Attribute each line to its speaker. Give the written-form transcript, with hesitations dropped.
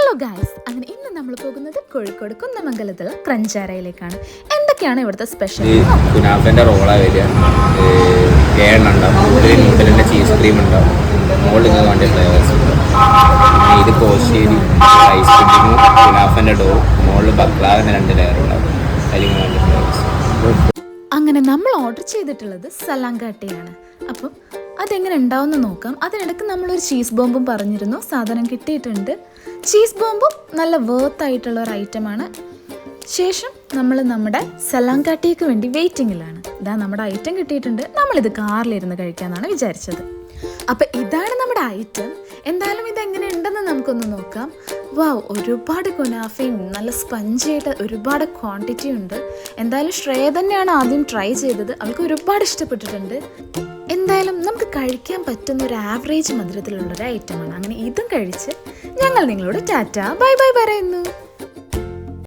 Speaker 1: Hello guys, അങ്ങനെ ഇന്ന് നമ്മൾ പോകുന്നത് കോഴിക്കോട് കുന്നമംഗലത്തുള്ള ക്രഞ്ചാരയിലേക്കാണ്. എന്തൊക്കെയാണ് ഇവിടുത്തെ സ്പെഷ്യൽ?
Speaker 2: കുനാഫന്റെ റോളാണ് വരിക. ഏഴുണ്ടാവും, നൂഡിലിൻ്റെ ചീസ് ക്രീം ഉണ്ടാവും, മുകളിൽ വേണ്ട ഫ്ലേവേഴ്സ് ഉണ്ട്. പിന്നെ ഇത് കോശ്ശേരി ഐസ് ക്രീമും കുനാഫന്റെ ഡോ, മുകളിൽ ബക്ലാവിൻ്റെ 2 ലെയർ ഉണ്ടാവും, അതിൽ വേണ്ട ഫ്ലേവേഴ്സ്.
Speaker 1: അങ്ങനെ നമ്മൾ ഓർഡർ ചെയ്തിട്ടുള്ളത് സലാങ്കാട്ടയാണ്. അപ്പം അതെങ്ങനെ ഉണ്ടാവുമെന്ന് നോക്കാം. അതിനിടയ്ക്ക് നമ്മളൊരു ചീസ് ബോംബും പറഞ്ഞിരുന്നു, സാധനം കിട്ടിയിട്ടുണ്ട്. ചീസ് ബോംബും നല്ല വേർത്തായിട്ടുള്ള ഒരു ഐറ്റമാണ്. ശേഷം നമ്മൾ നമ്മുടെ സലാങ്കാട്ടിക്ക് വേണ്ടി വെയിറ്റിങ്ങിലാണ്. ഇതാ നമ്മുടെ ഐറ്റം കിട്ടിയിട്ടുണ്ട്. നമ്മളിത് കാറിലിരുന്ന് കഴിക്കാമെന്നാണ് വിചാരിച്ചത്. അപ്പം ഇതാണ് നമ്മുടെ ഐറ്റം. എന്തായാലും ഇതെങ്ങനെ ഉണ്ടെന്ന് നമുക്കൊന്ന് നോക്കാം. വാവ്, ഒരുപാട് കുനാഫയും നല്ല സ്പഞ്ചായിട്ട് ഒരുപാട് ക്വാണ്ടിറ്റി ഉണ്ട്. എന്തായാലും ശ്രേയ തന്നെയാണ് ആദ്യം ട്രൈ ചെയ്തത്. അവൾക്ക് ഒരുപാട് ഇഷ്ടപ്പെട്ടിട്ടുണ്ട്. എന്തായാലും നമുക്ക് കഴിക്കാൻ പറ്റുന്ന ഒരു ആവറേജ് മധുരത്തിലുള്ളൊരു ഐറ്റമാണ്. അങ്ങനെ ഇതും കഴിച്ച് ഞങ്ങൾ നിങ്ങളോട് ടാറ്റ ബൈ ബൈ പറയുന്നു.